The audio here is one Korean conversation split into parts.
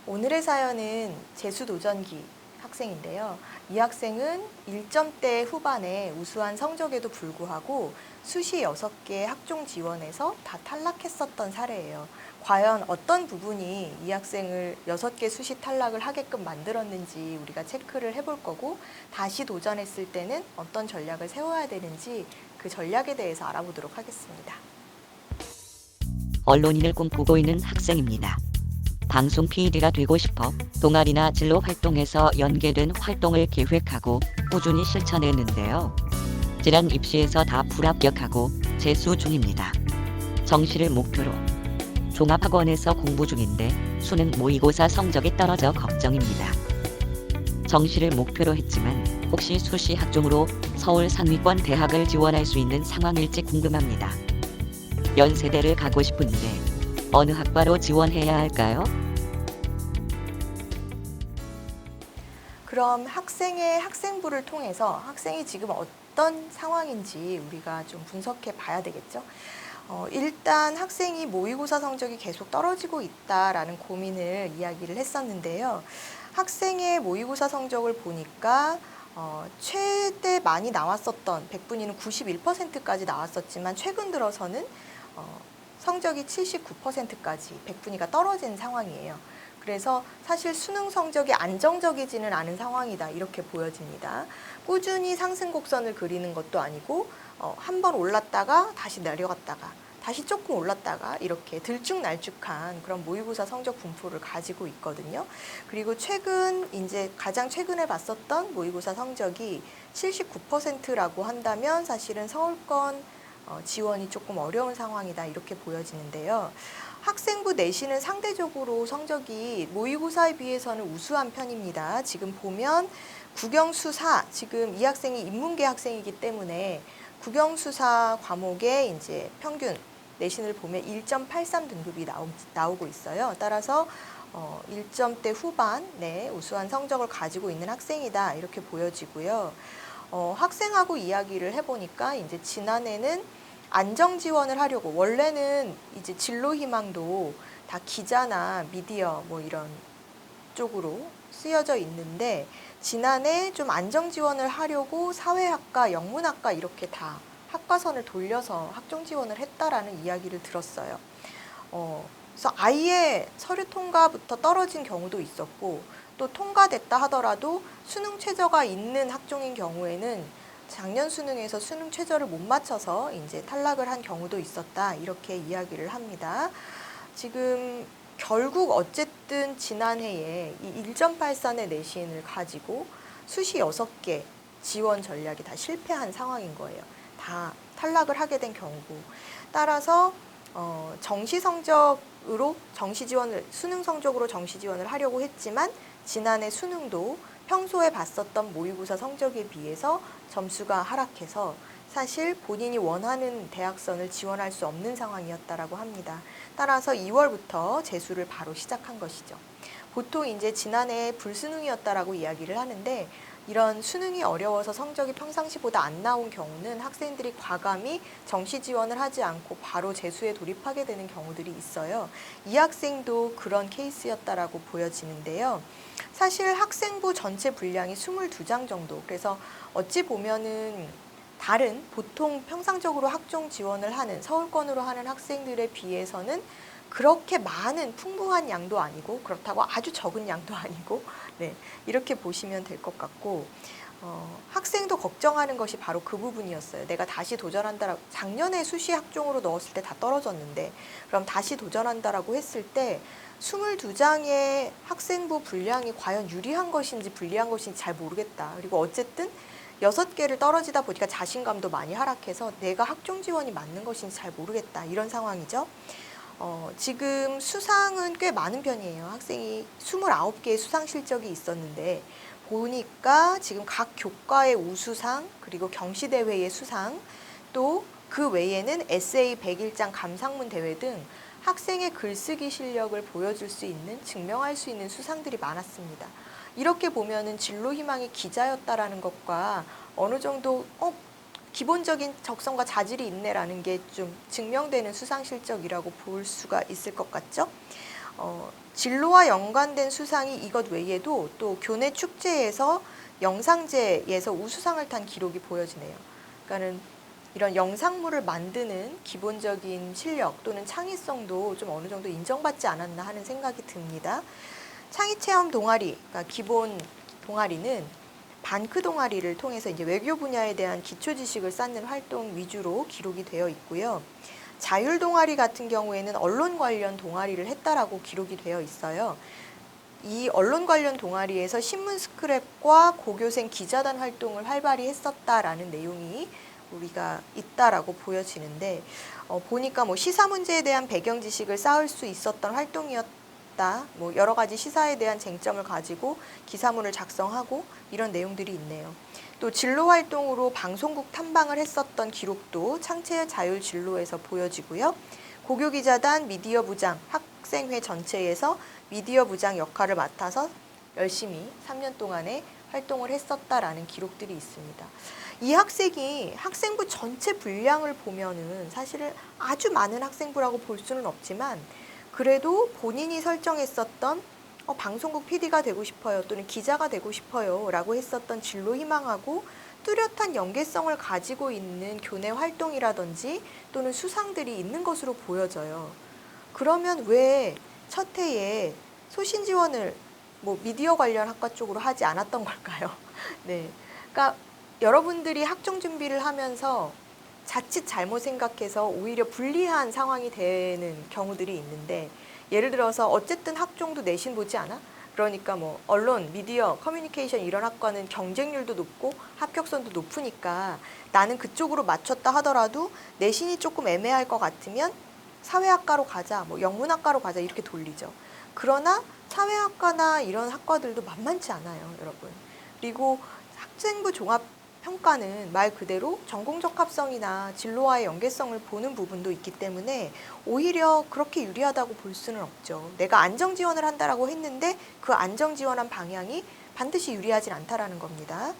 오늘의 사연은 재수도전기 학생인데요. 이 학생은 1점대 후반에 우수한 성적에도 불구하고 수시 6개 학종 지원에서 다 탈락했었던 사례예요. 과연 어떤 부분이 이 학생을 6개 수시 탈락을 하게끔 만들었는지 우리가 체크를 해볼 거고, 다시 도전했을 때는 어떤 전략을 세워야 되는지 그 전략에 대해서 알아보도록 하겠습니다. 언론인을 꿈꾸고 있는 학생입니다. 방송 PD가 되고 싶어 동아리나 진로 활동에서 연계된 활동을 계획하고 꾸준히 실천했는데요. 지난 입시에서 다 불합격하고 재수 중입니다. 정시를 목표로 종합학원에서 공부 중인데 수능 모의고사 성적이 떨어져 걱정입니다. 정시를 목표로 했지만 혹시 수시 학종으로 서울 상위권 대학을 지원할 수 있는 상황일지 궁금합니다. 연세대를 가고 싶은데 어느 학과로 지원해야 할까요? 그럼 학생의 학생부를 통해서 학생이 지금 어떤 상황인지 우리가 좀 분석해 봐야 되겠죠. 일단 학생이 모의고사 성적이 계속 떨어지고 있다라는 고민을 이야기를 했었는데요. 학생의 모의고사 성적을 보니까 최대 많이 나왔었던 100분위는 91%까지 나왔었지만 최근 들어서는 성적이 79%까지 100분위가 떨어진 상황이에요. 그래서 사실 수능 성적이 안정적이지는 않은 상황이다, 이렇게 보여집니다. 꾸준히 상승 곡선을 그리는 것도 아니고 한 번 올랐다가 다시 내려갔다가 다시 조금 올랐다가 이렇게 들쭉날쭉한 그런 모의고사 성적 분포를 가지고 있거든요. 그리고 이제 가장 최근에 봤었던 모의고사 성적이 79%라고 한다면 사실은 서울권 지원이 조금 어려운 상황이다, 이렇게 보여지는데요. 학생부 내신은 상대적으로 성적이 모의고사에 비해서는 우수한 편입니다. 지금 보면 국영수사, 지금 이 학생이 인문계 학생이기 때문에 국영수사 과목에 이제 평균 내신을 보면 1.83 등급이 나오고 있어요. 따라서 1점대 후반에 우수한 성적을 가지고 있는 학생이다, 이렇게 보여지고요. 학생하고 이야기를 해보니까 이제 지난해는 안정 지원을 하려고, 원래는 이제 진로 희망도 다 기자나 미디어 뭐 이런 쪽으로 쓰여져 있는데, 지난해 좀 안정 지원을 하려고 사회학과, 영문학과 이렇게 다 학과선을 돌려서 학종 지원을 했다라는 이야기를 들었어요. 그래서 아예 서류 통과부터 떨어진 경우도 있었고, 또 통과됐다 하더라도 수능 최저가 있는 학종인 경우에는 작년 수능에서 수능 최저를 못 맞춰서 이제 탈락을 한 경우도 있었다, 이렇게 이야기를 합니다. 지금 결국 어쨌든 지난해에 이 1.83의 내신을 가지고 수시 6개 지원 전략이 다 실패한 상황인 거예요. 다 탈락을 하게 된 경우고. 따라서 정시 성적으로 정시 지원을, 수능 성적으로 정시 지원을 하려고 했지만 지난해 수능도 평소에 봤었던 모의고사 성적에 비해서 점수가 하락해서 사실 본인이 원하는 대학선을 지원할 수 없는 상황이었다라고 합니다. 따라서 2월부터 재수를 바로 시작한 것이죠. 보통 이제 지난해 불수능이었다라고 이야기를 하는데, 이런 수능이 어려워서 성적이 평상시보다 안 나온 경우는 학생들이 과감히 정시 지원을 하지 않고 바로 재수에 돌입하게 되는 경우들이 있어요. 이 학생도 그런 케이스였다라고 보여지는데요. 사실 학생부 전체 분량이 22장 정도, 그래서 어찌 보면은 다른 보통 평상적으로 학종 지원을 하는 서울권으로 하는 학생들에 비해서는 그렇게 많은 풍부한 양도 아니고, 그렇다고 아주 적은 양도 아니고, 네, 이렇게 보시면 될 것 같고, 학생도 걱정하는 것이 바로 그 부분이었어요. 내가 다시 도전한다라고, 작년에 수시 학종으로 넣었을 때 다 떨어졌는데, 그럼 다시 도전한다라고 했을 때 22장의 학생부 분량이 과연 유리한 것인지 불리한 것인지 잘 모르겠다. 그리고 어쨌든 6개를 떨어지다 보니까 자신감도 많이 하락해서 내가 학종 지원이 맞는 것인지 잘 모르겠다, 이런 상황이죠. 지금 수상은 꽤 많은 편이에요. 학생이 29개의 수상 실적이 있었는데, 보니까 지금 각 교과의 우수상, 그리고 경시대회의 수상, 또 그 외에는 에세이 100일장 감상문 대회 등 학생의 글쓰기 실력을 보여줄 수 있는, 증명할 수 있는 수상들이 많았습니다. 이렇게 보면은 진로 희망이 기자였다라는 것과 어느 정도 기본적인 적성과 자질이 있네라는 게 좀 증명되는 수상 실적이라고 볼 수가 있을 것 같죠. 진로와 연관된 수상이 이것 외에도 또 교내 축제에서 영상제에서 우수상을 탄 기록이 보여지네요. 그러니까는 이런 영상물을 만드는 기본적인 실력 또는 창의성도 좀 어느 정도 인정받지 않았나 하는 생각이 듭니다. 창의체험 동아리, 그러니까 기본 동아리는 반크 동아리를 통해서 이제 외교 분야에 대한 기초 지식을 쌓는 활동 위주로 기록이 되어 있고요. 자율 동아리 같은 경우에는 언론 관련 동아리를 했다라고 기록이 되어 있어요. 이 언론 관련 동아리에서 신문 스크랩과 고교생 기자단 활동을 활발히 했었다라는 내용이 우리가 있다라고 보여지는데 보니까 뭐 시사 문제에 대한 배경 지식을 쌓을 수 있었던 활동이었다. 뭐 여러 가지 시사에 대한 쟁점을 가지고 기사문을 작성하고 이런 내용들이 있네요. 또 진로 활동으로 방송국 탐방을 했었던 기록도 창체 자율 진로에서 보여지고요. 고교 기자단 미디어 부장 학생회 전체에서 미디어 부장 역할을 맡아서 열심히 3년 동안에 활동을 했었다라는 기록들이 있습니다. 이 학생이 학생부 전체 분량을 보면은 사실 아주 많은 학생부라고 볼 수는 없지만 그래도 본인이 설정했었던 방송국 PD가 되고 싶어요 또는 기자가 되고 싶어요 라고 했었던 진로 희망하고 뚜렷한 연계성을 가지고 있는 교내 활동이라든지 또는 수상들이 있는 것으로 보여져요. 그러면 왜 첫 해에 소신 지원을 뭐 미디어 관련 학과 쪽으로 하지 않았던 걸까요? 네, 그러니까 여러분들이 학종 준비를 하면서 자칫 잘못 생각해서 오히려 불리한 상황이 되는 경우들이 있는데 예를 들어서 어쨌든 학종도 내신 보지 않아? 그러니까 뭐 언론, 미디어, 커뮤니케이션 이런 학과는 경쟁률도 높고 합격선도 높으니까 나는 그쪽으로 맞췄다 하더라도 내신이 조금 애매할 것 같으면 사회학과로 가자, 뭐 영문학과로 가자 이렇게 돌리죠. 그러나 사회학과나 이런 학과들도 만만치 않아요, 여러분. 그리고 학생부 종합 평가는 말 그대로 전공적 합성이나 진로와의 연계성을 보는 부분도 있기 때문에 오히려 그렇게 유리하다고 볼 수는 없죠. 내가 안정 지원을 한다라고 했는데 그 안정 지원한 방향이 반드시 유리하진 않다라는 겁니다.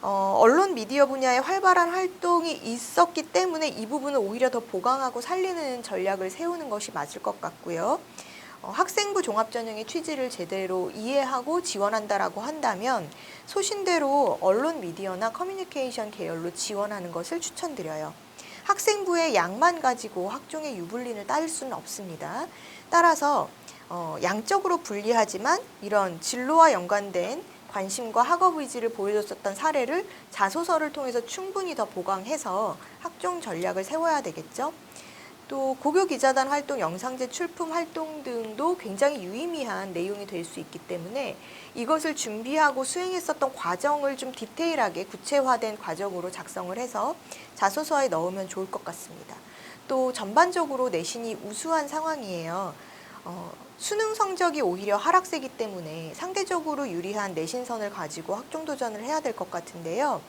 언론 미디어 분야에 활발한 활동이 있었기 때문에 이 부분을 오히려 더 보강하고 살리는 전략을 세우는 것이 맞을 것 같고요. 학생부 종합전형의 취지를 제대로 이해하고 지원한다라고 한다면 소신대로 언론 미디어나 커뮤니케이션 계열로 지원하는 것을 추천드려요. 학생부의 양만 가지고 학종의 유불린을 따질 수는 없습니다. 따라서 양적으로 불리하지만 이런 진로와 연관된 관심과 학업 의지를 보여줬었던 사례를 자소서를 통해서 충분히 더 보강해서 학종 전략을 세워야 되겠죠. 또 고교 기자단 활동, 영상제 출품 활동 등도 굉장히 유의미한 내용이 될 수 있기 때문에 이것을 준비하고 수행했었던 과정을 좀 디테일하게 구체화된 과정으로 작성을 해서 자소서에 넣으면 좋을 것 같습니다. 또 전반적으로 내신이 우수한 상황이에요. 수능 성적이 오히려 하락세기 때문에 상대적으로 유리한 내신선을 가지고 학종 도전을 해야 될 것 같은데요.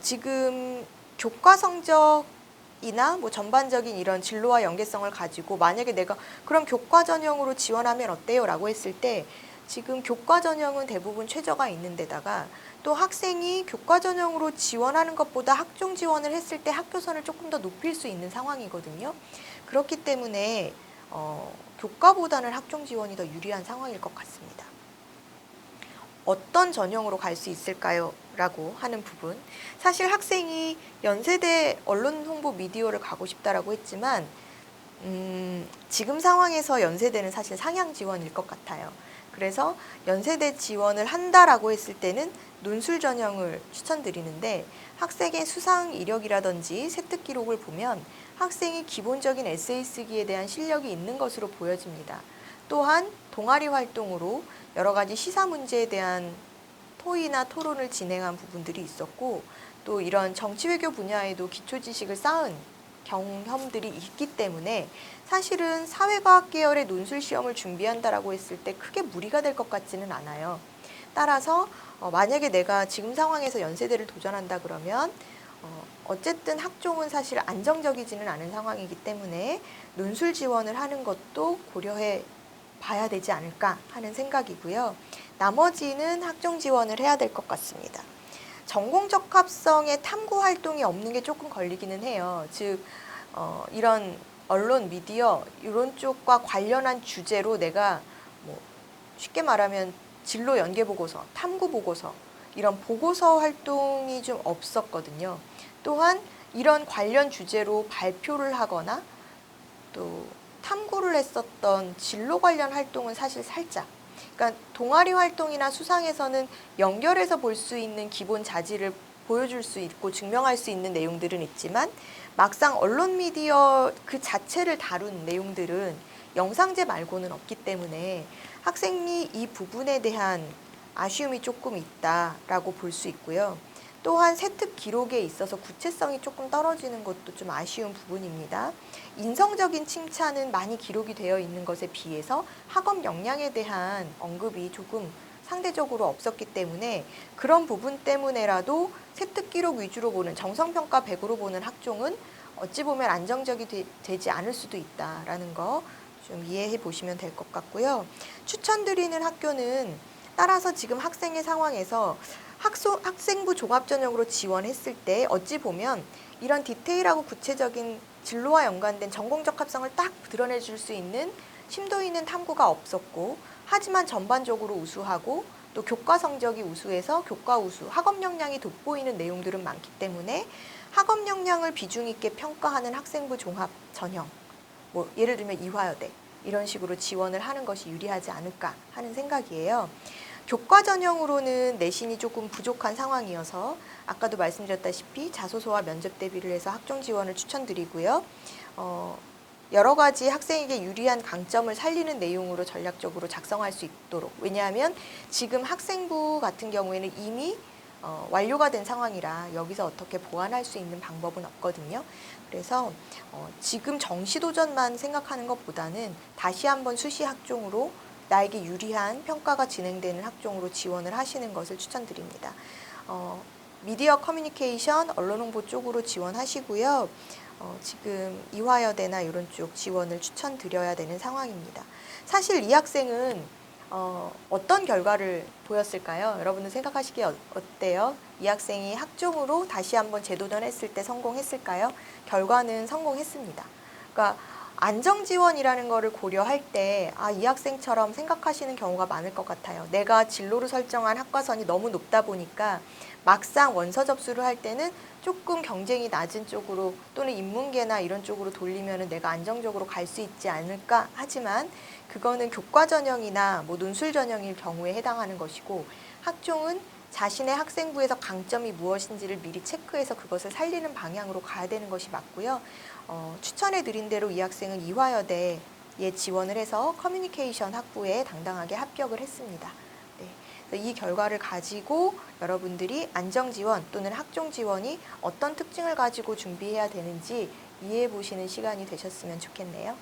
지금 교과 성적이나 뭐 전반적인 이런 진로와 연계성을 가지고 만약에 내가 그럼 교과 전형으로 지원하면 어때요? 라고 했을 때 지금 교과 전형은 대부분 최저가 있는 데다가 또 학생이 교과 전형으로 지원하는 것보다 학종 지원을 했을 때 학교선을 조금 더 높일 수 있는 상황이거든요. 그렇기 때문에 교과보다는 학종 지원이 더 유리한 상황일 것 같습니다. 어떤 전형으로 갈 수 있을까요? 라고 하는 부분. 사실 학생이 연세대 언론 홍보 미디어를 가고 싶다라고 했지만 지금 상황에서 연세대는 사실 상향 지원일 것 같아요. 그래서 연세대 지원을 한다라고 했을 때는 논술 전형을 추천드리는데 학생의 수상 이력이라든지 세특 기록을 보면 학생이 기본적인 에세이 쓰기에 대한 실력이 있는 것으로 보여집니다. 또한 동아리 활동으로 여러 가지 시사 문제에 대한 토의나 토론을 진행한 부분들이 있었고 또 이런 정치 외교 분야에도 기초 지식을 쌓은 경험들이 있기 때문에 사실은 사회과학 계열의 논술 시험을 준비한다라고 했을 때 크게 무리가 될 것 같지는 않아요. 따라서 만약에 내가 지금 상황에서 연세대를 도전한다 그러면 어쨌든 학종은 사실 안정적이지는 않은 상황이기 때문에 논술 지원을 하는 것도 고려해 봐야 되지 않을까 하는 생각이고요. 나머지는 학종 지원을 해야 될 것 같습니다. 전공적 합성에 탐구 활동이 없는 게 조금 걸리기는 해요. 즉 이런 언론, 미디어 이런 쪽과 관련한 주제로 내가 쉽게 말하면 진로 연계 보고서, 탐구 보고서 이런 보고서 활동이 좀 없었거든요. 또한 이런 관련 주제로 발표를 하거나 또 탐구를 했었던 진로 관련 활동은 사실 살짝. 그러니까 동아리 활동이나 수상에서는 연결해서 볼 수 있는 기본 자질을 보여줄 수 있고 증명할 수 있는 내용들은 있지만 막상 언론 미디어 그 자체를 다룬 내용들은 영상제 말고는 없기 때문에 학생이 이 부분에 대한 아쉬움이 조금 있다라고 볼 수 있고요. 또한 세특 기록에 있어서 구체성이 조금 떨어지는 것도 좀 아쉬운 부분입니다. 인성적인 칭찬은 많이 기록이 되어 있는 것에 비해서 학업 역량에 대한 언급이 조금 상대적으로 없었기 때문에 그런 부분 때문에라도 세특 기록 위주로 보는 정성평가 100으로 보는 학종은 어찌 보면 안정적이 되지 않을 수도 있다라는 거 좀 이해해 보시면 될 것 같고요. 추천드리는 학교는 따라서 지금 학생의 상황에서 학생부 종합전형으로 지원했을 때 어찌 보면 이런 디테일하고 구체적인 진로와 연관된 전공적 합성을 딱 드러내줄 수 있는 심도 있는 탐구가 없었고 하지만 전반적으로 우수하고 또 교과 성적이 우수해서 교과 우수, 학업 역량이 돋보이는 내용들은 많기 때문에 학업 역량을 비중 있게 평가하는 학생부 종합 전형, 뭐 예를 들면 이화여대 이런 식으로 지원을 하는 것이 유리하지 않을까 하는 생각이에요. 교과 전형으로는 내신이 조금 부족한 상황이어서 아까도 말씀드렸다시피 자소서와 면접 대비를 해서 학종 지원을 추천드리고요. 여러 가지 학생에게 유리한 강점을 살리는 내용으로 전략적으로 작성할 수 있도록. 왜냐하면 지금 학생부 같은 경우에는 이미 완료가 된 상황이라 여기서 어떻게 보완할 수 있는 방법은 없거든요. 그래서 지금 정시도전만 생각하는 것보다는 다시 한번 수시 학종으로 나에게 유리한 평가가 진행되는 학종으로 지원을 하시는 것을 추천드립니다. 미디어 커뮤니케이션, 언론 홍보 쪽으로 지원하시고요. 지금 이화여대나 이런 쪽 지원을 추천드려야 되는 상황입니다. 사실 이 학생은 어떤 결과를 보였을까요? 여러분들 생각하시기에 어때요? 이 학생이 학종으로 다시 한번 재도전했을 때 성공했을까요? 결과는 성공했습니다. 그러니까 안정지원이라는 거를 고려할 때, 이 학생처럼 생각하시는 경우가 많을 것 같아요. 내가 진로를 설정한 학과선이 너무 높다 보니까 막상 원서 접수를 할 때는 조금 경쟁이 낮은 쪽으로 또는 인문계나 이런 쪽으로 돌리면 내가 안정적으로 갈 수 있지 않을까 하지만 그거는 교과 전형이나 뭐 논술 전형일 경우에 해당하는 것이고 학종은 자신의 학생부에서 강점이 무엇인지를 미리 체크해서 그것을 살리는 방향으로 가야 되는 것이 맞고요. 추천해 드린 대로 이 학생은 이화여대에 지원을 해서 커뮤니케이션 학부에 당당하게 합격을 했습니다. 네. 그래서 이 결과를 가지고 여러분들이 안정지원 또는 학종지원이 어떤 특징을 가지고 준비해야 되는지 이해해 보시는 시간이 되셨으면 좋겠네요.